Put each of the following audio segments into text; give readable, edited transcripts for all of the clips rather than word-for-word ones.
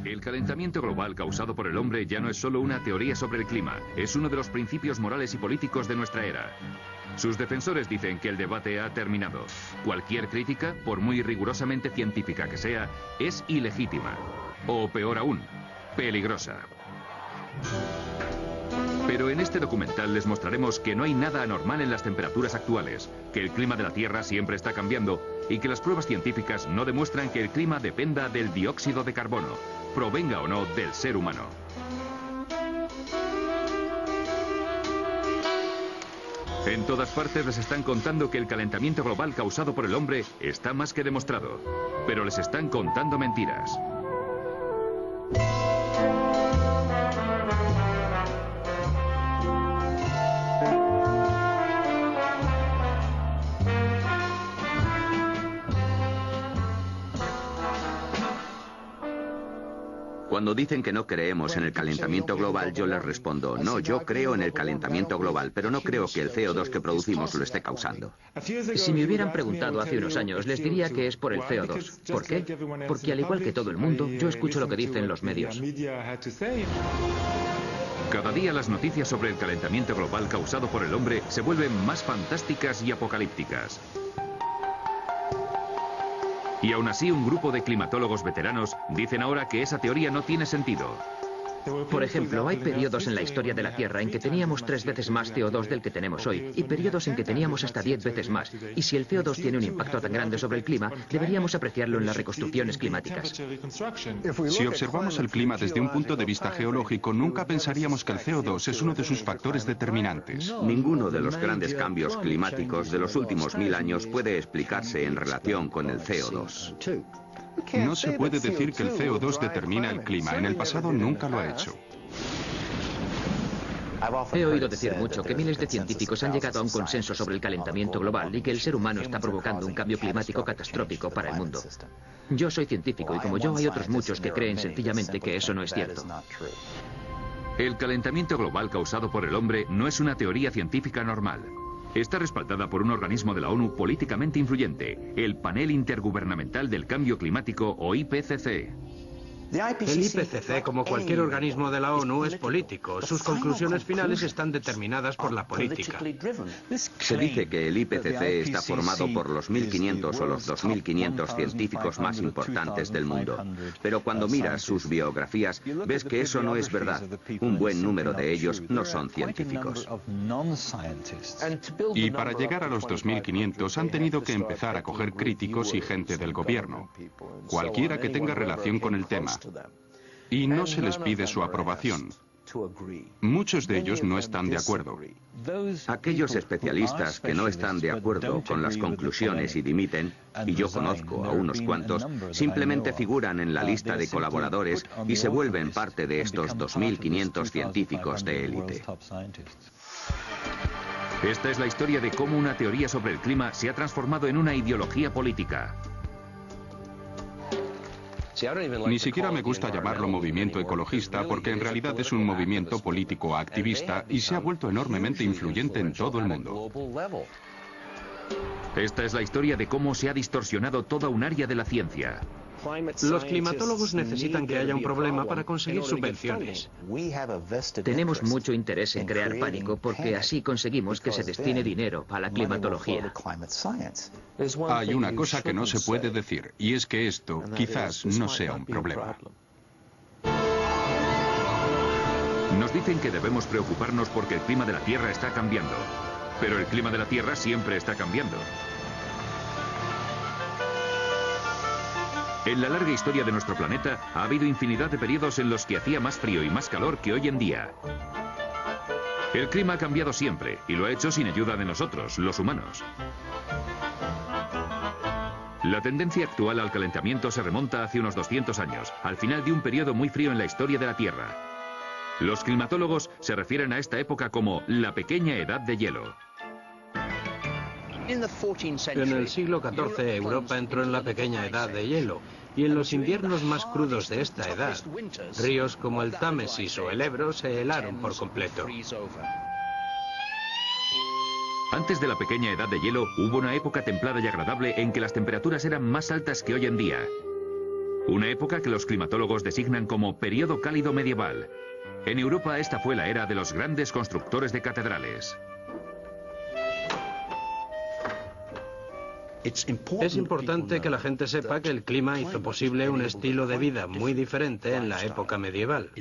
El calentamiento global causado por el hombre ya no es solo una teoría sobre el clima, es uno de los principios morales y políticos de nuestra era. Sus defensores dicen que el debate ha terminado. Cualquier crítica, por muy rigurosamente científica que sea, es ilegítima. O peor aún, peligrosa. Pero en este documental les mostraremos que no hay nada anormal en las temperaturas actuales, que el clima de la Tierra siempre está cambiando y que las pruebas científicas no demuestran que el clima dependa del dióxido de carbono, provenga o no del ser humano. En todas partes les están contando que el calentamiento global causado por el hombre está más que demostrado, pero les están contando mentiras. Cuando dicen que no creemos en el calentamiento global, yo les respondo, no, yo creo en el calentamiento global, pero no creo que el CO2 que producimos lo esté causando. Si me hubieran preguntado hace unos años, les diría que es por el CO2. ¿Por qué? Porque al igual que todo el mundo, yo escucho lo que dicen los medios. Cada día las noticias sobre el calentamiento global causado por el hombre se vuelven más fantásticas y apocalípticas. Y aún así, un grupo de climatólogos veteranos dicen ahora que esa teoría no tiene sentido. Por ejemplo, hay periodos en la historia de la Tierra en que teníamos 3 veces más CO2 del que tenemos hoy, y periodos en que teníamos hasta 10 veces más. Y si el CO2 tiene un impacto tan grande sobre el clima, deberíamos apreciarlo en las reconstrucciones climáticas. Si observamos el clima desde un punto de vista geológico, nunca pensaríamos que el CO2 es uno de sus factores determinantes. Ninguno de los grandes cambios climáticos de los últimos 1000 años puede explicarse en relación con el CO2. No se puede decir que el CO2 determina el clima. En el pasado nunca lo ha hecho. He oído decir mucho que miles de científicos han llegado a un consenso sobre el calentamiento global y que el ser humano está provocando un cambio climático catastrófico para el mundo. Yo soy científico y como yo hay otros muchos que creen sencillamente que eso no es cierto. El calentamiento global causado por el hombre no es una teoría científica normal. Está respaldada por un organismo de la ONU políticamente influyente, el Panel Intergubernamental del Cambio Climático o IPCC. El IPCC, como cualquier organismo de la ONU, es político. Sus conclusiones finales están determinadas por la política. Se dice que el IPCC está formado por los 1.500 o los 2.500 científicos más importantes del mundo. Pero cuando miras sus biografías, ves que eso no es verdad. Un buen número de ellos no son científicos. Y para llegar a los 2.500 han tenido que empezar a coger críticos y gente del gobierno. Cualquiera que tenga relación con el tema. Y no se les pide su aprobación. Muchos de ellos no están de acuerdo. Aquellos especialistas que no están de acuerdo con las conclusiones y dimiten, y yo conozco a unos cuantos, simplemente figuran en la lista de colaboradores y se vuelven parte de estos 2.500 científicos de élite. Esta es la historia de cómo una teoría sobre el clima se ha transformado en una ideología política. Ni siquiera me gusta llamarlo movimiento ecologista porque en realidad es un movimiento político activista y se ha vuelto enormemente influyente en todo el mundo. Esta es la historia de cómo se ha distorsionado toda un área de la ciencia. Los climatólogos necesitan que haya un problema para conseguir subvenciones. Tenemos mucho interés en crear pánico porque así conseguimos que se destine dinero a la climatología. Hay una cosa que no se puede decir, y es que esto quizás no sea un problema. Nos dicen que debemos preocuparnos porque el clima de la Tierra está cambiando. Pero el clima de la Tierra siempre está cambiando. En la larga historia de nuestro planeta ha habido infinidad de periodos en los que hacía más frío y más calor que hoy en día. El clima ha cambiado siempre y lo ha hecho sin ayuda de nosotros, los humanos. La tendencia actual al calentamiento se remonta hace unos 200 años, al final de un periodo muy frío en la historia de la Tierra. Los climatólogos se refieren a esta época como la pequeña edad de hielo. En el siglo XIV, Europa entró en la pequeña edad de hielo, y en los inviernos más crudos de esta edad, ríos como el Támesis o el Ebro se helaron por completo. Antes de la pequeña edad de hielo, hubo una época templada y agradable en que las temperaturas eran más altas que hoy en día. Una época que los climatólogos designan como periodo cálido medieval. En Europa esta fue la era de los grandes constructores de catedrales. Es importante que la gente sepa que el clima hizo posible un estilo de vida muy diferente en la época medieval.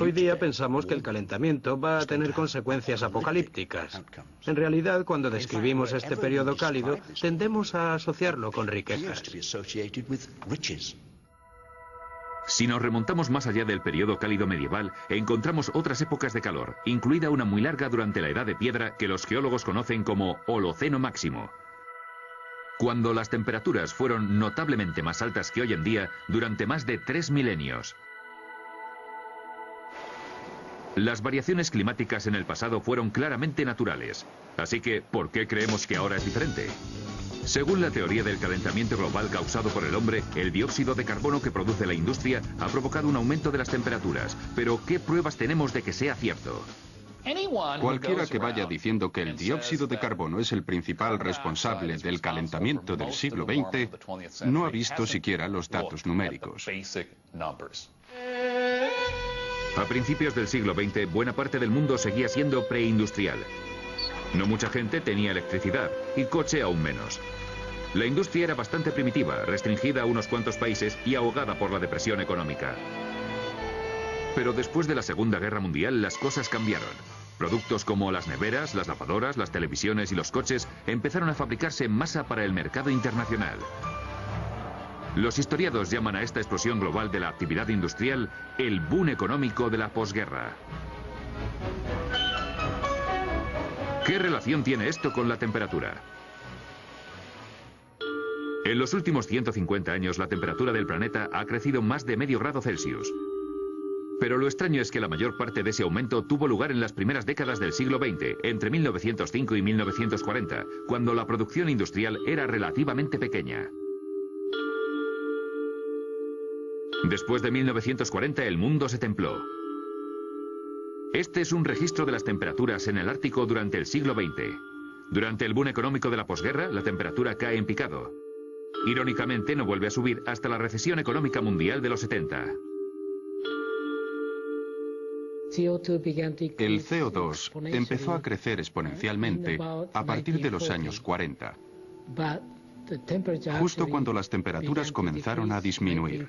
Hoy día pensamos que el calentamiento va a tener consecuencias apocalípticas. En realidad, cuando describimos este periodo cálido, tendemos a asociarlo con riquezas. Si nos remontamos más allá del periodo cálido medieval, encontramos otras épocas de calor, incluida una muy larga durante la Edad de Piedra que los geólogos conocen como Holoceno máximo, cuando las temperaturas fueron notablemente más altas que hoy en día durante más de 3 milenios. Las variaciones climáticas en el pasado fueron claramente naturales, así que ¿por qué creemos que ahora es diferente? Según la teoría del calentamiento global causado por el hombre, el dióxido de carbono que produce la industria ha provocado un aumento de las temperaturas. Pero ¿qué pruebas tenemos de que sea cierto? Cualquiera que vaya diciendo que el dióxido de carbono es el principal responsable del calentamiento del siglo XX no ha visto siquiera los datos numéricos. A principios del siglo XX, buena parte del mundo seguía siendo preindustrial. No mucha gente tenía electricidad, y coche aún menos. La industria era bastante primitiva, restringida a unos cuantos países y ahogada por la depresión económica. Pero después de la Segunda Guerra Mundial, las cosas cambiaron. Productos como las neveras, las lavadoras, las televisiones y los coches empezaron a fabricarse en masa para el mercado internacional. Los historiadores llaman a esta explosión global de la actividad industrial el boom económico de la posguerra. ¿Qué relación tiene esto con la temperatura? En los últimos 150 años la temperatura del planeta ha crecido más de medio grado Celsius. Pero lo extraño es que la mayor parte de ese aumento tuvo lugar en las primeras décadas del siglo XX, entre 1905 y 1940, cuando la producción industrial era relativamente pequeña. Después de 1940 el mundo se templó. Este es un registro de las temperaturas en el Ártico durante el siglo XX. Durante el boom económico de la posguerra, la temperatura cae en picado. Irónicamente, no vuelve a subir hasta la recesión económica mundial de los 70. El CO2 empezó a crecer exponencialmente a partir de los años 40, justo cuando las temperaturas comenzaron a disminuir,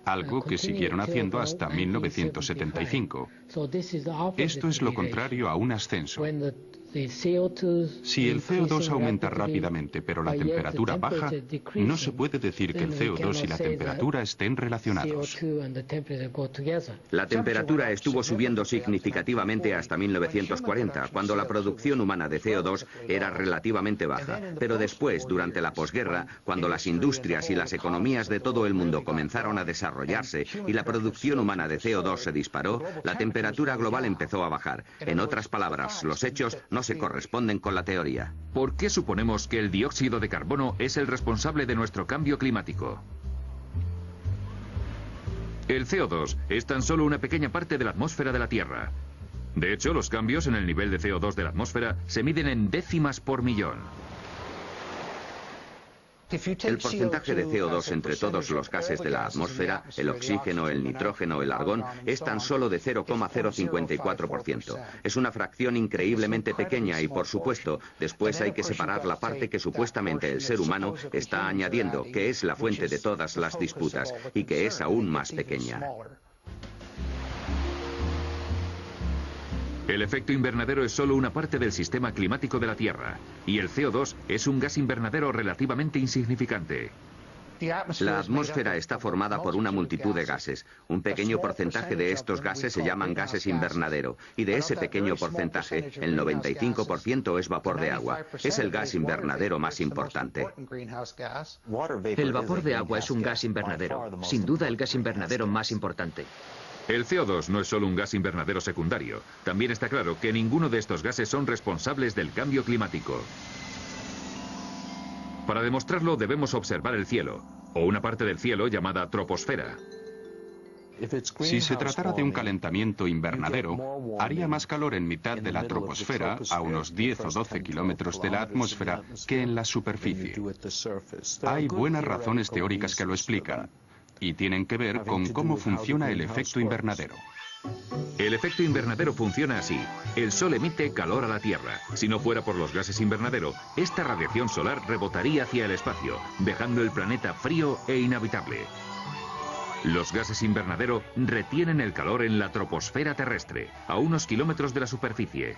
algo que siguieron haciendo hasta 1975. Esto es lo contrario a un ascenso. Si el CO2 aumenta rápidamente pero la temperatura baja, no se puede decir que el CO2 y la temperatura estén relacionados. La temperatura estuvo subiendo significativamente hasta 1940, cuando la producción humana de CO2 era relativamente baja. Pero después, durante la posguerra, cuando las industrias y las economías de todo el mundo comenzaron a desarrollarse y la producción humana de CO2 se disparó, la temperatura global empezó a bajar. En otras palabras, los hechos no se corresponden con la teoría. ¿Por qué suponemos que el dióxido de carbono es el responsable de nuestro cambio climático? El CO2 es tan solo una pequeña parte de la atmósfera de la Tierra. De hecho, los cambios en el nivel de CO2 de la atmósfera se miden en décimas por millón. El porcentaje de CO2 entre todos los gases de la atmósfera, el oxígeno, el nitrógeno, el argón, es tan solo de 0,054%. Es una fracción increíblemente pequeña y, por supuesto, después hay que separar la parte que supuestamente el ser humano está añadiendo, que es la fuente de todas las disputas y que es aún más pequeña. El efecto invernadero es solo una parte del sistema climático de la Tierra, y el CO2 es un gas invernadero relativamente insignificante. La atmósfera está formada por una multitud de gases. Un pequeño porcentaje de estos gases se llaman gases invernadero, y de ese pequeño porcentaje, el 95% es vapor de agua. Es el gas invernadero más importante. El vapor de agua es un gas invernadero, sin duda el gas invernadero más importante. El CO2 no es solo un gas invernadero secundario. También está claro que ninguno de estos gases son responsables del cambio climático. Para demostrarlo debemos observar el cielo, o una parte del cielo llamada troposfera. Si se tratara de un calentamiento invernadero, haría más calor en mitad de la troposfera, a unos 10 o 12 kilómetros de la atmósfera, que en la superficie. Hay buenas razones teóricas que lo explican, y tienen que ver con cómo funciona el efecto invernadero. El efecto invernadero funciona así. El Sol emite calor a la Tierra. Si no fuera por los gases invernadero, esta radiación solar rebotaría hacia el espacio, dejando el planeta frío e inhabitable. Los gases invernadero retienen el calor en la troposfera terrestre, a unos kilómetros de la superficie.